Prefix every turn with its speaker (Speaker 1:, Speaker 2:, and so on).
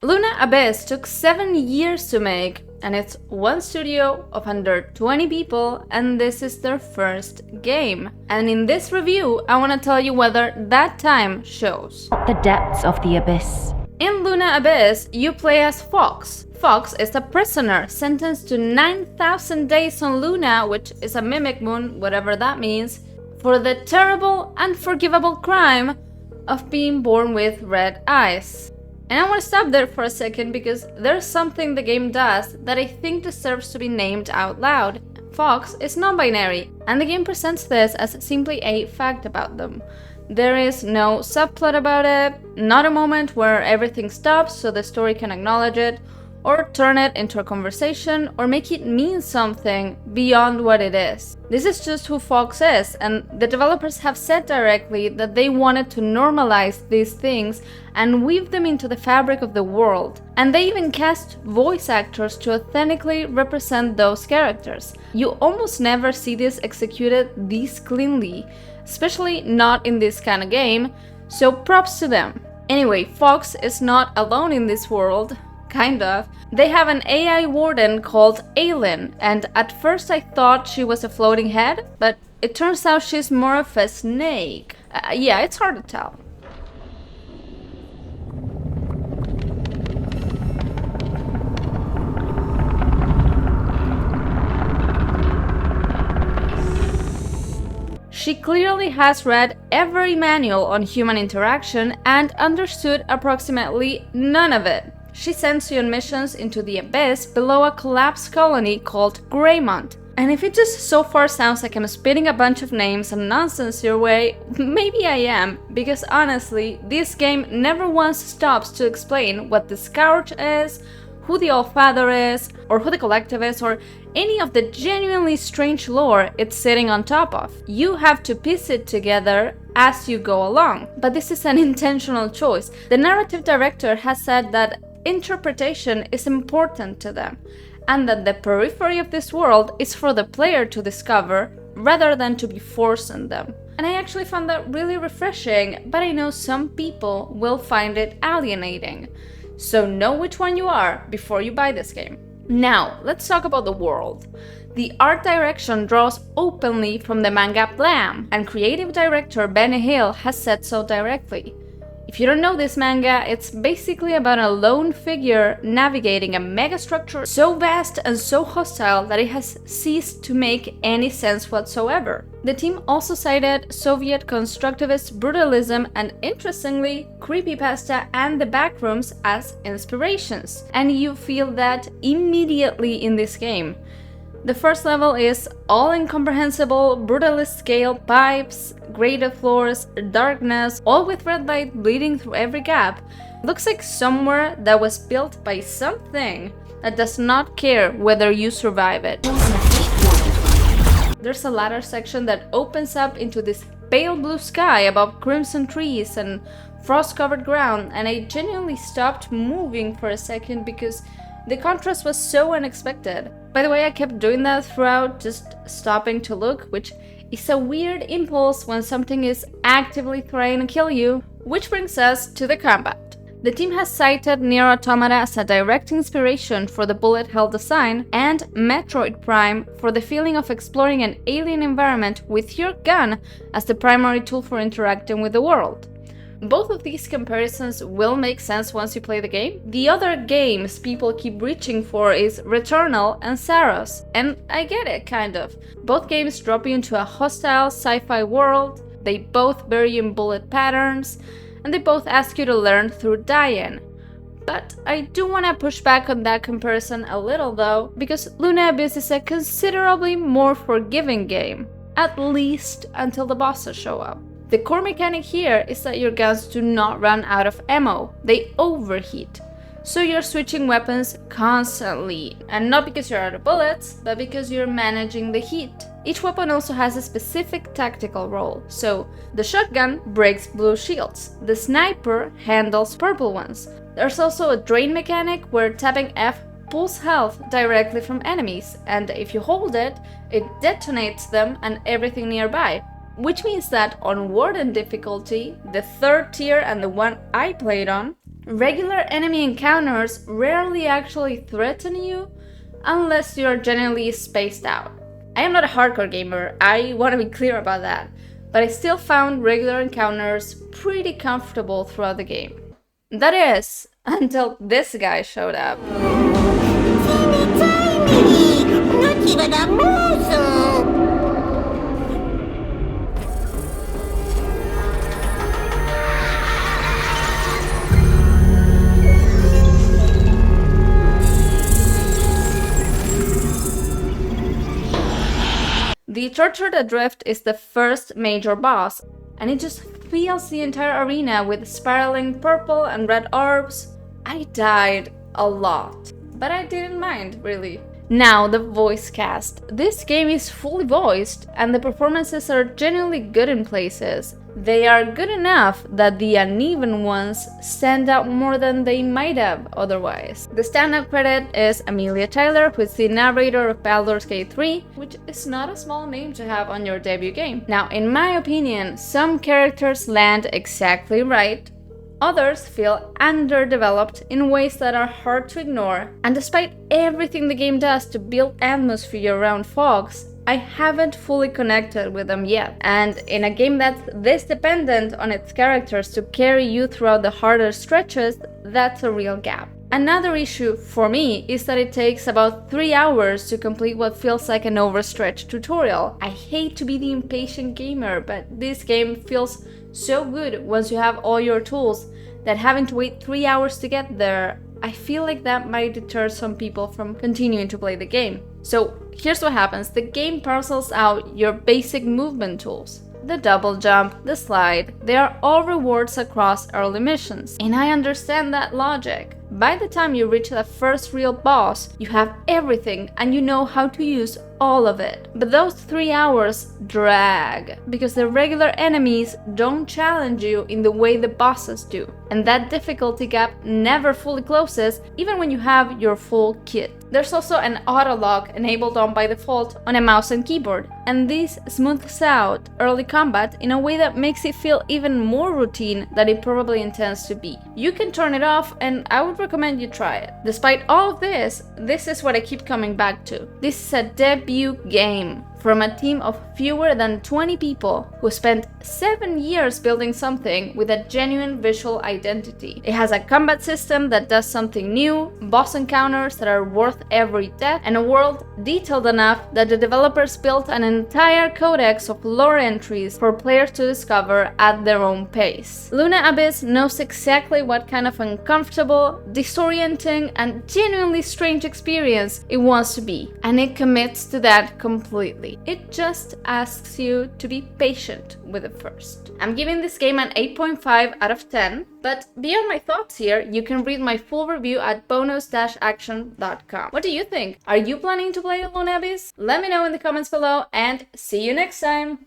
Speaker 1: Luna Abyss took 7 years to make, and it's one studio of under 20 people, and this is their first game. And in this review, I want to tell you whether that time shows.
Speaker 2: The depths of the abyss.
Speaker 1: In Luna Abyss, you play as Fawkes. Fawkes is a prisoner sentenced to 9,000 days on Luna, which is a mimic moon, whatever that means, for the terrible, unforgivable crime of being born with red eyes. And I want to stop there for a second because there's something the game does that I think deserves to be named out loud. Fawkes is non-binary, and the game presents this as simply a fact about them. There is no subplot about it, not a moment where everything stops so the story can acknowledge it, or turn it into a conversation, or make it mean something beyond what it is. This is just who Fawkes is, and the developers have said directly that they wanted to normalize these things and weave them into the fabric of the world. And they even cast voice actors to authentically represent those characters. You almost never see this executed this cleanly, especially not in this kind of game, so props to them. Anyway, Fawkes is not alone in this world. Kind of. They have an AI warden called Aileen, and at first I thought she was a floating head, but it turns out she's more of a snake. Yeah, it's hard to tell. She clearly has read every manual on human interaction and understood approximately none of it. She sends you on missions into the abyss below a collapsed colony called Greymont. And if it just so far sounds like I'm spitting a bunch of names and nonsense your way, maybe I am, because honestly, this game never once stops to explain what the Scourge is, who the All-Father is, or who the Collective is, or any of the genuinely strange lore it's sitting on top of. You have to piece it together as you go along. But this is an intentional choice. The narrative director has said that interpretation is important to them, and that the periphery of this world is for the player to discover rather than to be forced on them. And I actually found that really refreshing, but I know some people will find it alienating. So know which one you are before you buy this game. Now, let's talk about the world. The art direction draws openly from the manga Blam, and creative director Benny Hill has said so directly. If you don't know this manga, it's basically about a lone figure navigating a megastructure so vast and so hostile that it has ceased to make any sense whatsoever. The team also cited Soviet constructivist brutalism and, interestingly, creepypasta and the backrooms as inspirations. And you feel that immediately in this game. The first level is all incomprehensible, brutalist scale pipes, grated floors, darkness, all with red light bleeding through every gap. Looks like somewhere that was built by something that does not care whether you survive it. There's a ladder section that opens up into this pale blue sky above crimson trees and frost-covered ground, and I genuinely stopped moving for a second because the contrast was so unexpected. By the way, I kept doing that throughout, just stopping to look, which is a weird impulse when something is actively trying to kill you. Which brings us to the combat. The team has cited Nier Automata as a direct inspiration for the bullet hell design, and Metroid Prime for the feeling of exploring an alien environment with your gun as the primary tool for interacting with the world. Both of these comparisons will make sense once you play the game. The other games people keep reaching for is Returnal and Saros, and I get it, kind of. Both games drop you into a hostile sci-fi world, they both bury you in bullet patterns, and they both ask you to learn through dying. But I do want to push back on that comparison a little though, because Luna Abyss is a considerably more forgiving game, at least until the bosses show up. The core mechanic here is that your guns do not run out of ammo, they overheat. So you're switching weapons constantly, and not because you're out of bullets, but because you're managing the heat. Each weapon also has a specific tactical role, so the shotgun breaks blue shields, the sniper handles purple ones. There's also a drain mechanic where tapping F pulls health directly from enemies, and if you hold it, it detonates them and everything nearby. Which means that on Warden difficulty, the third tier and the one I played on, Regular enemy encounters rarely actually threaten you unless you're genuinely spaced out. I am not a hardcore gamer, I want to be clear about that, but I still found regular encounters pretty comfortable throughout the game. That is, until this guy showed up.
Speaker 3: Teeny tiny, not even a morsel.
Speaker 1: The Tortured Adrift is the first major boss, and it just fills the entire arena with spiraling purple and red orbs. I died a lot, but I didn't mind, really. Now, the voice cast. This game is fully voiced, and the performances are genuinely good in places. They are good enough that the uneven ones stand out more than they might have otherwise. The stand-up credit is Amelia Tyler, who is the narrator of Baldur's Gate 3, which is not a small name to have on your debut game. Now, in my opinion, some characters land exactly right, others feel underdeveloped in ways that are hard to ignore, and despite everything the game does to build atmosphere around Fawkes, I haven't fully connected with them yet. And in a game that's this dependent on its characters to carry you throughout the harder stretches, that's a real gap. Another issue for me is that it takes about 3 hours to complete what feels like an overstretched tutorial. I hate to be the impatient gamer, but this game feels so good once you have all your tools that having to wait 3 hours to get there, I feel like that might deter some people from continuing to play the game. So here's what happens. The game parcels out your basic movement tools. The double jump, the slide, they are all rewards across early missions. And I understand that logic. By the time you reach the first real boss, you have everything and you know how to use all of it. But those 3 hours drag, because the regular enemies don't challenge you in the way the bosses do. And that difficulty gap never fully closes, even when you have your full kit. There's also an auto lock enabled on by default on a mouse and keyboard, and this smooths out early combat in a way that makes it feel even more routine than it probably intends to be. You can turn it off, and I would recommend you try it. Despite all of this is what I keep coming back to. This is a debut game from a team of fewer than 20 people who spent 7 years building something with a genuine visual identity. It has a combat system that does something new, boss encounters that are worth every death, and a world detailed enough that the developers built an entire codex of lore entries for players to discover at their own pace. Luna Abyss knows exactly what kind of uncomfortable, disorienting, and genuinely strange experience it wants to be, and it commits to that completely. It just asks you to be patient with it first. I'm giving this game an 8.5 out of 10, but beyond my thoughts here, you can read my full review at bonus-action.com. What do you think? Are you planning to play Luna Abyss? Let me know in the comments below, and see you next time!